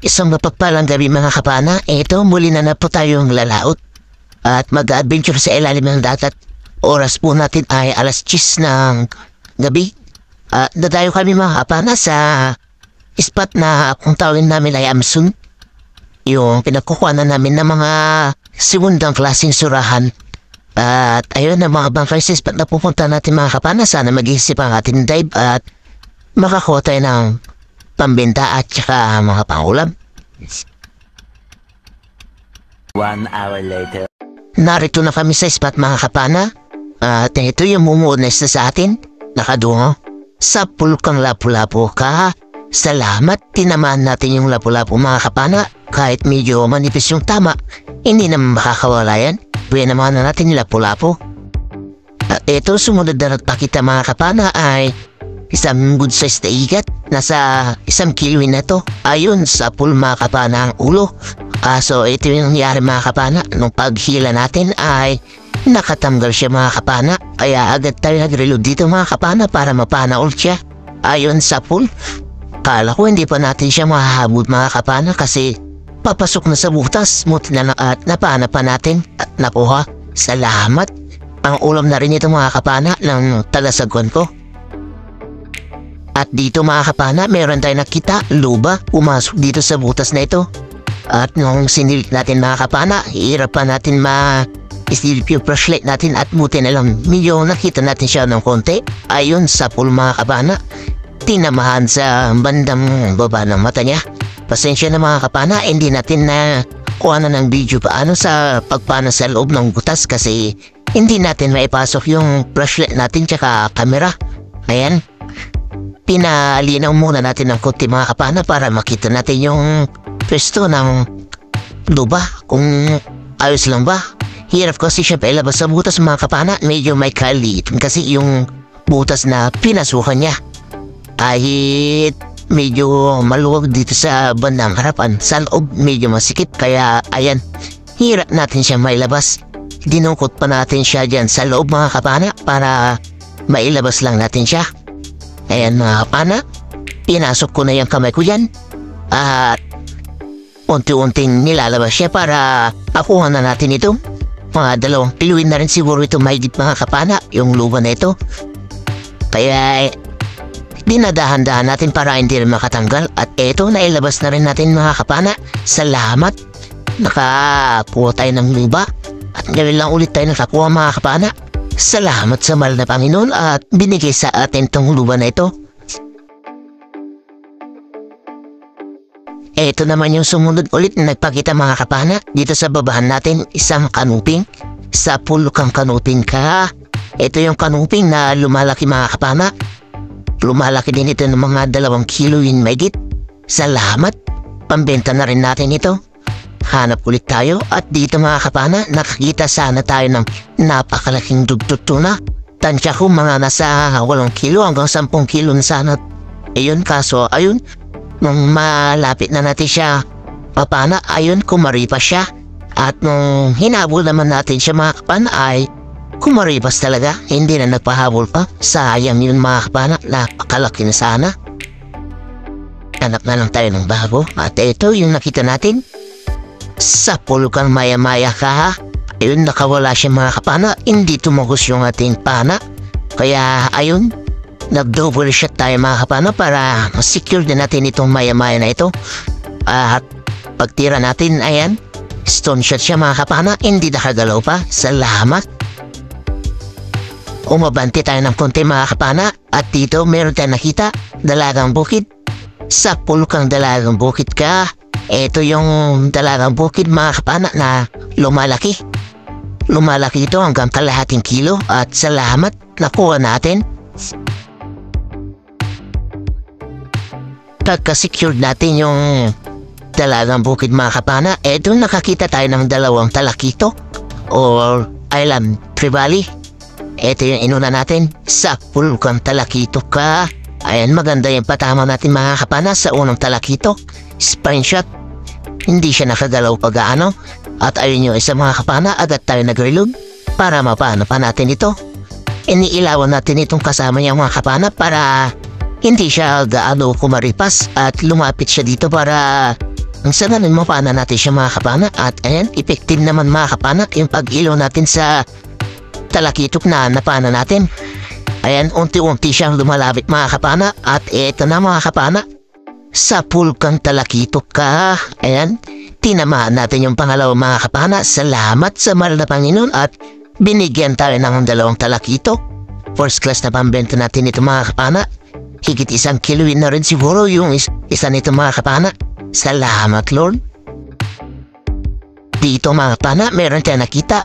Isang mapagpalang gabi mga kapana, eto muli na po tayong lalaot at mag-adventure sa ilalim ng dagat. Oras po natin ay alas 10 ng gabi. Dadayo kami mga kapana sa spot na kung tawagin namin ay Amsun. Yung pinagkukuhanan namin ng mga segundang klaseng surahan. At ayun ang mga bangkay sa spot na pupunta natin mga kapana. Sana mag-iisip ang ating dive at makakuha tayo ng pambenta at saka mga pangulam. 1 hour later. Narito na kami sa spot mga kapana. At ito yung mumuunas na sa atin. Nakadungo. Sa pulkang lapu-lapu ka. Salamat. Tinamaan natin yung lapu-lapu mga kapana. Kahit medyo manipis yung tama, hindi naman makakawala yan. Buwinamaan na natin yung lapu-lapu. At ito sumunod na nagpakita mga kapana ay isang good size na igat. Nasa 1 kilo na to. Ayun sa pool mga kapana ang ulo. So ito yung nangyari mga kapana. Nung paghila natin ay nakatanggal siya mga kapana. Kaya agad tayo nag-reload dito mga kapana para mapana ulit siya. Ayun sa pool. Kala ko hindi pa natin siya mahahabol mga kapana kasi papasok na sa butas. Muti na at napana pa natin at nakuha. Salamat. Ang ulam na rin ito mga kapana ng talasagwan ko. At dito mga kapana, meron tayong nakita, luba, pumasok dito sa butas na ito. At nung sinilik natin mga kapana, hirap pa natin ma-silip yung flashlight natin at buti na lang, medyo nakita natin siya ng konti. Ayun sa pool mga kapana, tinamahan sa bandang baba ng mata niya. Pasensya na mga kapana, hindi natin na kuha na ng video paano sa pagpana sa loob ng butas kasi hindi natin maipasok yung flashlight natin tsaka camera. Ayan. Pinalinaw muna natin ng konti mga kapana para makita natin yung pwesto ng luba kung ayos lang ba. Hirap kasi siya pailabas sa butas mga kapana. Medyo may kalit kasi yung butas na pinasukan niya. Kahit medyo maluwag dito sa bandang harapan, sa loob medyo masikip kaya ayan, hirap natin siya mailabas. Dinungkot pa natin siya dyan sa loob mga kapana para mailabas lang natin siya. Ayan mga kapana, pinasok ko na yung kamay ko dyan at unti-unting nilalabas siya para akuha na natin ito. Mga 2 kiluin na rin siguro ito mahigit mga kapana, yung luba na ito. Kaya dinadahan-dahan natin para hindi rin makatanggal at eto nailabas na rin natin mga kapana. Salamat, nakakuha tayo ng luba at ngayon lang ulit tayo nakakuha mga kapana. Salamat sa mahal na Panginoon at binigay sa atin tong luba na ito. Ito naman yung sumunod ulit na nagpakita mga kapana. Dito sa babahan natin, isang kanuping. Sa pulkang kanuping ka. Ito yung kanuping na lumalaki mga kapana. Lumalaki din ito ng mga 2 kilo yun mahigit. Salamat. Pambenta na rin natin ito. Hanap ulit tayo at dito mga kapana, nakakita sana tayo ng napakalaking dugtut tuna. Tansya ko mga nasa 8 kilo hanggang 10 kilo na sana. Ayun kaso ayun, nung malapit na natin siya papana, ayun kumaripas siya. At nung hinabol naman natin siya mga kapana ay kumaripas talaga, hindi na nagpahabol pa. Sayang yun mga kapana, napakalaki na sana. Hanap na lang tayo ng bago at ito yung nakita natin. Sa pulkang maya-maya ka. Ayun, nakawala siya mga kapana. Hindi tumagos yung ating pana. Kaya ayun, nag-double shot tayo mga kapana para masecure din natin itong maya-maya na ito. At pagtira natin, ayan, stone shot siya mga kapana. Hindi nakagalaw pa. Salamat. Umabante tayo ng konti mga kapana. At dito meron tayong nakita, dalagang bukid. Sa pulkang dalagang bukid ka. Ito yung dalagang bukid mga kapana na lumalaki. Lumalaki ito hanggang 1/2 kilo at salamat nakuha natin. Pagka-secured natin yung dalagang bukid mga kapana, eto nakakita tayo ng 2 talakito or island trevally. Ito yung inuna natin sa pulkang talakito ka. Ayan, maganda yung patama natin mga kapana sa unang talakito. Spine shot. Hindi siya nakagalaw pag-aano. At ayun yung isa mga kapana, agad tayo nag-reload para mapano pa natin ito. Iniilawan natin itong kasama niya mga kapana para hindi siya gaano kumaripas at lumapit siya dito para Ang sananin mo paana natin siya mga kapana at ayan, effective naman mga kapana yung pag-ilaw natin sa talakitok na napana natin. Ayan, unti-unti siyang lumalapit mga kapana at eto na mga kapana. Sa pulkang talakitok ka. Ayan, tinamaan natin yung pangalawa mga kapana. Salamat sa mahal na Panginoon at binigyan tayo ng 2 talakitok. First class na pambenta natin ito mga kapana. Higit 1 kiloin na rin siguro yung isa nito mga kapana. Salamat Lord. Dito mga kapana, meron tayo nakita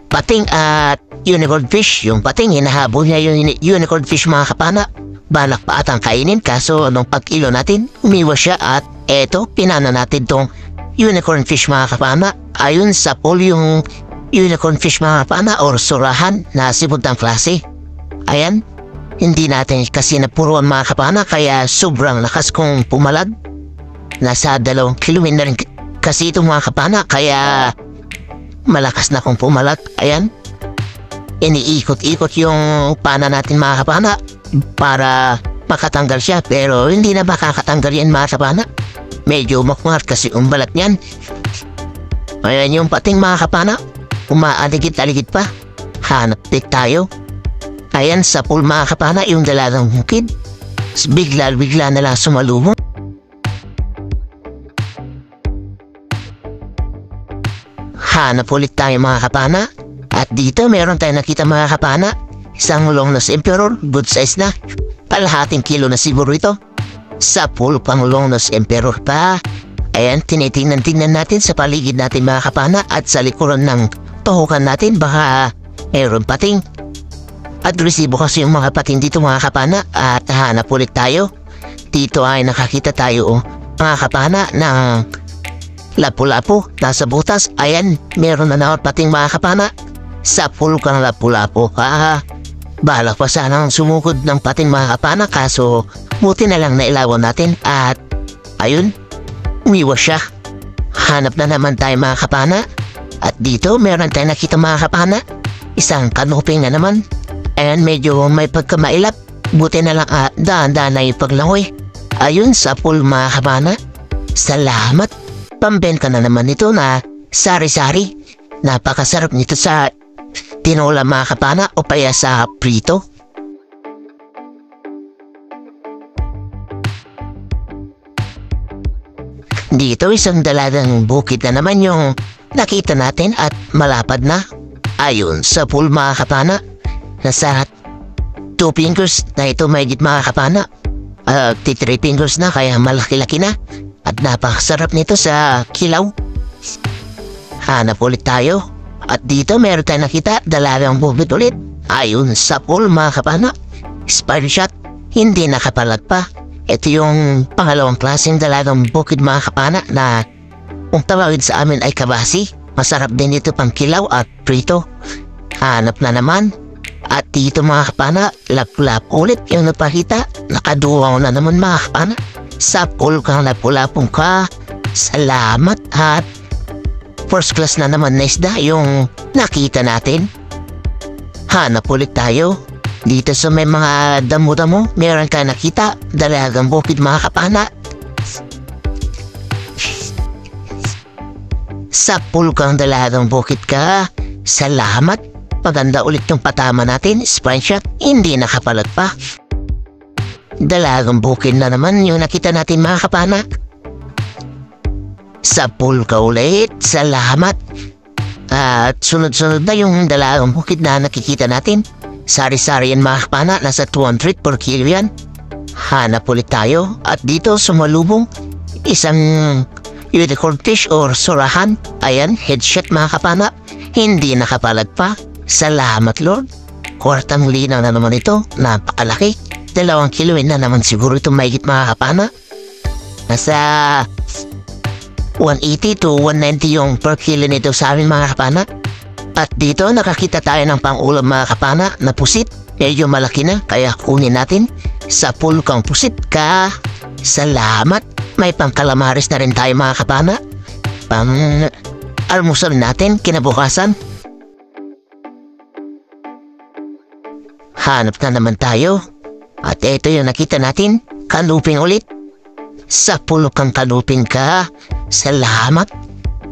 pating at unicorn fish. Yung pating, hinahabol niya yung unicorn fish mga kapana. Balak pa atang kainin kaso nung pag-ilo natin, umiwas siya at eto, pinana natin tong unicorn fish mga kapana. Ayun sa pool yung unicorn fish mga kapana or surahan na sibuntang klase. Ayan, hindi natin kasi napuruan mga kapana kaya sobrang lakas kong pumalag. Nasa 2 kiloin na rin kasi ito mga kapana kaya malakas na kong pumalag. Ayan, iniikot-ikot yung pana natin mga kapana para makatanggal siya pero hindi na makakatanggal yan mga kapana. Medyo makungat kasi balat niyan. Ayan yung pating mga kapana, umaaligid-aligid pa. Hanap dik tayo. Ayan sa pool mga kapana yung dalagang bukid. Bigla-bigla na lang sumalubong. Hanap ulit tayo mga kapana. At dito meron tayong nakita mga kapana. Isang longnose emperor, good size na. Kalahating kilo na siguro ito. Sa pool pang longnose emperor pa. Ayan, tinitingnan natin sa paligid natin mga kapana. At sa likuran ng tuhukan natin baka meron pating. At resibo kasi yung mga pating dito mga kapana. At hanap ulit tayo. Dito ay nakakita tayo mga kapana ng lapu-lapu nasa butas. Ayan, meron na pating mga kapana. Sa pool kang lapu-lapu ka. Balak pa sanang sumukod ng pating mga kapana kaso buti na lang nailawan natin at ayun, umiwas siya. Hanap na naman tayo mga kapana. At dito meron tayo nakita mga kapana. Isang kanuping na naman. Ayan, medyo may pagkamailap. Buti na lang daan-daan na yung paglangoy. Ayun sa pool mga kapana. Salamat. Pambenta na naman ito na sari-sari. Napakasarap nito sa tinola mga kapana o kaya sa prito. Dito isang dalagang bukid na naman yung nakita natin at malapad na. Ayun sa pool mga kapana. Nasa 2 fingers na ito mahigit mga kapana. 3 fingers na kaya malaki-laki na. At napakasarap nito sa kilaw. Hanap ulit tayo. At dito meron tayo nakita dalagang bukid ulit. Ayun sa pool mga kapana. Spider shot. Hindi nakapalag pa. Ito yung pangalawang klaseng dalagang bukid mga kapana na kung tawagin sa amin ay kabasi. Masarap din ito pang kilaw at prito. Hanap na naman. At dito mga kapana, lap-lap ulit yung napakita. Nakaduwaw na naman mga kapana. Sa pool kang lapulapong ka. Salamat at first class na naman na isda yung nakita natin. Hanap ulit tayo. Dito sa may mga damo-damo, meron ka nakita. Dalagang bukid mga kapana. Sa pool kang dalagang bukid ka. Salamat. Maganda ulit yung patama natin. Sprite shot. Hindi nakapalag pa. Dalagang bukid na naman yung nakita natin mga kapana. Sa pool ka ulit. Salamat. At sunod-sunod na yung dalagang bukid na nakikita natin. Sari-sari yan mga kapana. Nasa 200 per kilo yan. Hanap ulit tayo. At dito sumalubong isang unicorn fish or surahan. Ayan, headshot mga kapana. Hindi nakapalag pa. Salamat Lord. Kwartang linaw na naman ito. Napakalaki. 2 kiloin na naman siguro ito mahigit mga kapana. Nasa 180 to 190 yung per kilo nito sa amin mga kapana. At dito nakakita tayo ng pang-ulam mga kapana na pusit. Medyo malaki na kaya kunin natin. Sa pool kang pusit ka. Salamat. May pang-calamares na rin tayo mga kapana. Pang-almusal natin kinabukasan. Hanap na naman tayo. At ito yung nakita natin. Kanuping ulit. Sa pool kang kanuping ka. Salamat.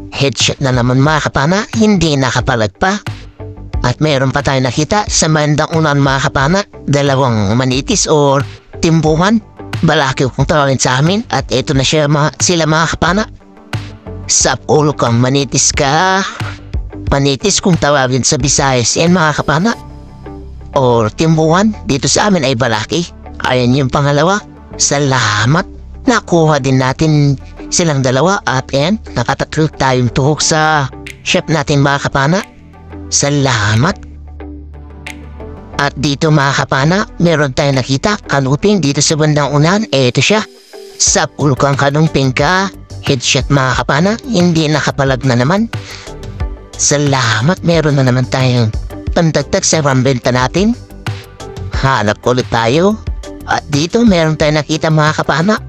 Headshot na naman mga kapana, hindi nakapalag pa. At meron pa tayo nakita sa bandang unan mga kapana, dalawang manitis or timbuhan. Balaki kung tawagin sa amin at ito na sila mga kapana. Sapul kang manitis ka. Manitis kung tawagin sa Visayas yan mga kapana. Or timbuhan, dito sa amin ay balaki. Ayan yung pangalawa. Salamat. Nakuha din natin silang dalawa at yan, nakatatlo tayong tuhok sa chef natin mga kapana. Salamat. At dito mga kapana, meron tayong nakita kanuping dito sa bandang unan. Ito siya. Sapul kang kanumping ka. Headshot mga kapana, hindi nakapalag na naman. Salamat, meron na naman tayong pandagdag sa rambenta natin. Hanap ulit tayo. At dito meron tayong nakita mga kapana.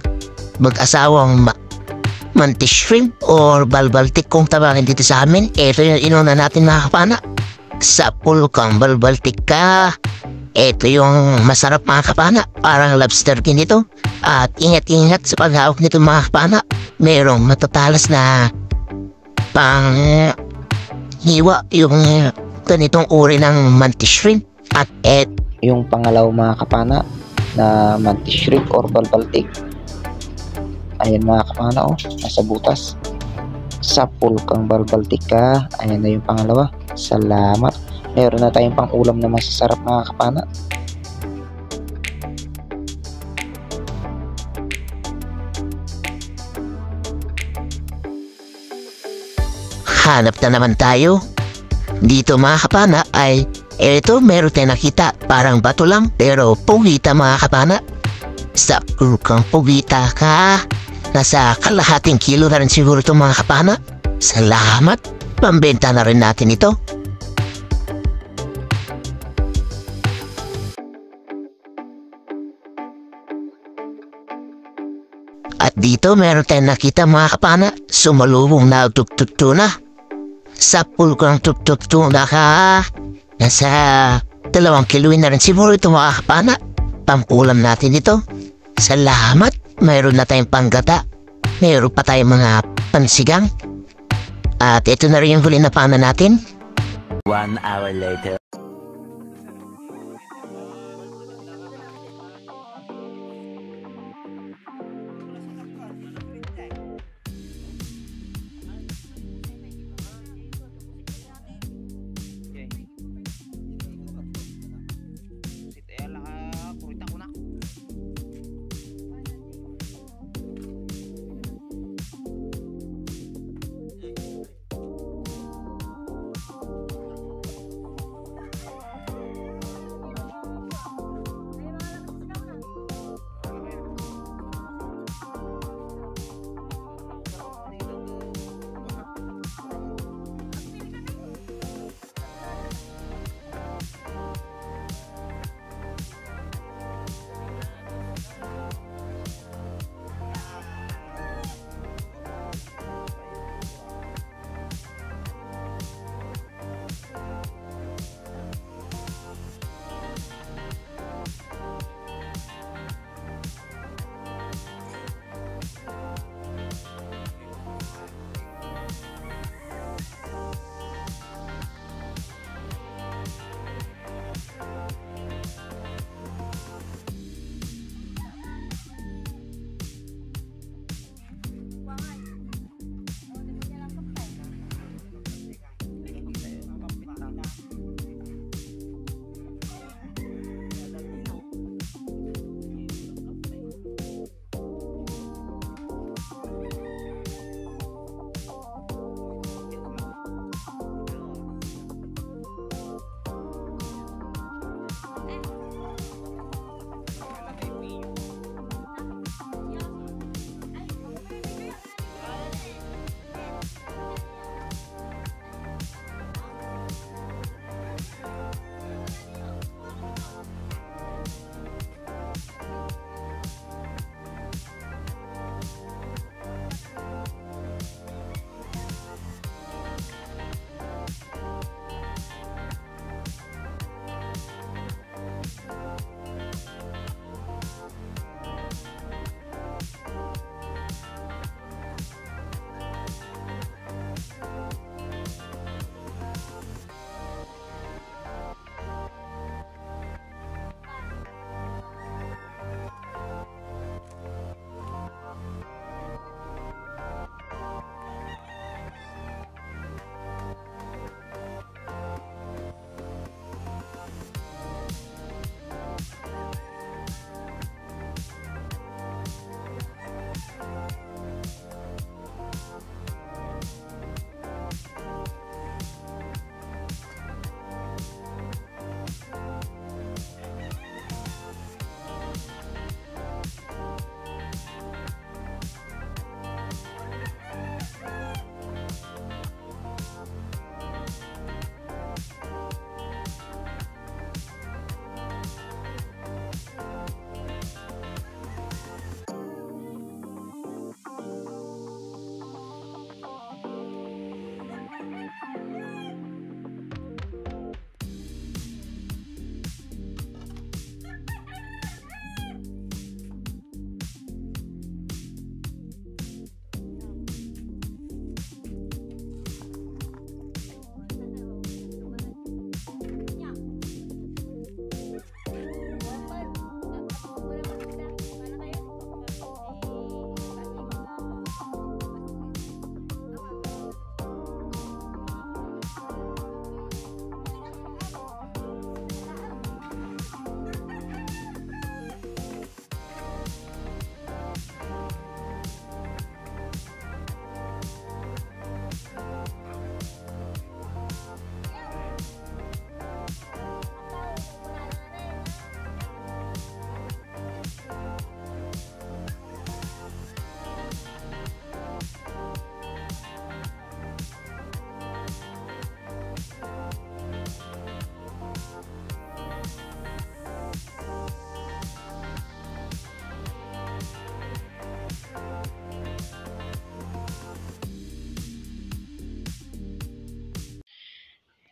Mag-asawang mantis shrimp or balbaltik kung tawagin dito sa amin. Ito yung inuna natin mga kapana. Sapul kang balbaltik ka. Ito yung masarap mga kapana. Parang lobster kin ito. At ingat-ingat sa paghawak nito mga kapana. Merong matatalas na pang hiwa yung ganitong uri ng mantis shrimp. At yung pangalaw mga kapana na mantis shrimp or balbaltik. Ayan mga kapana, oh, nasa butas. Sapul kang balbaltik ka. Ayan na yung pangalawa. Salamat. Meron na tayong pang ulam na masasarap mga kapana. hanap na naman tayo. Dito mga kapana ay eto meron tayo nakita. Parang bato lang pero pugita mga kapana. Sa kang pugita ka. Nasa kalahating kilo na rin siguro ito mga kapana. Salamat. Pambenta na rin natin ito. At dito meron tayong nakita mga kapana. Sumalubong na tuna. Sa pulkang tuna ka. Nasa 2 kilo na rin siguro ito mga kapana. Pampulam natin ito. Salamat. Mayroon na tayong panggata. Mayroon pa tayong mga pansigang. At ito na rin yung huli na pana natin. 1 hour later.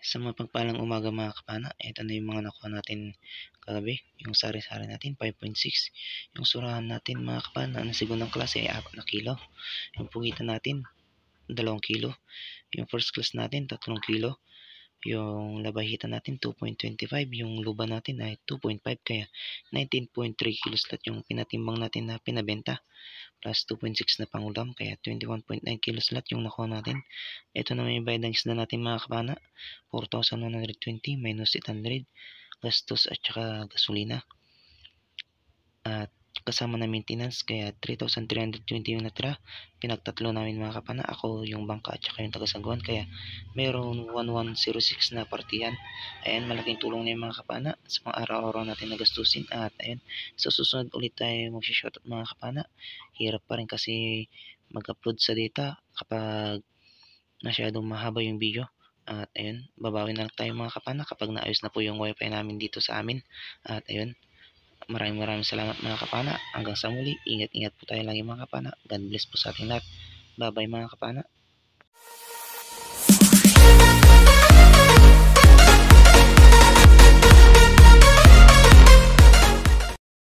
Sa mapagpalang umaga mga kapana, ito na yung mga nakuha natin kagabi. Yung sari-sari natin 5.6. Yung surahan natin mga kapana na segundang klase ay 4 na kilo. Yung pugitan natin 2 kilo. Yung first class natin 3 kilo. Yung labahitan natin 2.25. Yung luba natin ay 2.5 kaya 19.3 kilos lahat yung pinatimbang natin na pinabenta. Plus 2.6 na pangulam kaya 21.9 kilos lahat yung nakuha natin. Ito naman yung bayad ng isda natin mga kapana. 4,120 minus 800 gastos at saka gasolina. At kasama na maintenance kaya 3,320 yung natira. Pinagtatlo namin mga kapana. Ako yung bangka at saka yung tagasagawan kaya mayroon 1106 na partiyan. Ayan, malaking tulong na yung mga kapana sa mga araw-araw natin na gastusin. At ayan, sa susunod ulit tayo mag-shoutout mga kapana. Hirap pa rin kasi mag-upload sa data kapag masyadong mahaba yung video. At ayun, babawi na lang tayo mga kapana kapag naayos na po yung wifi namin dito sa amin. At ayun, maraming salamat mga kapana. Hanggang sa muli, ingat-ingat po tayo lagi mga kapana. God bless po sa ating lahat. Bye bye mga kapana.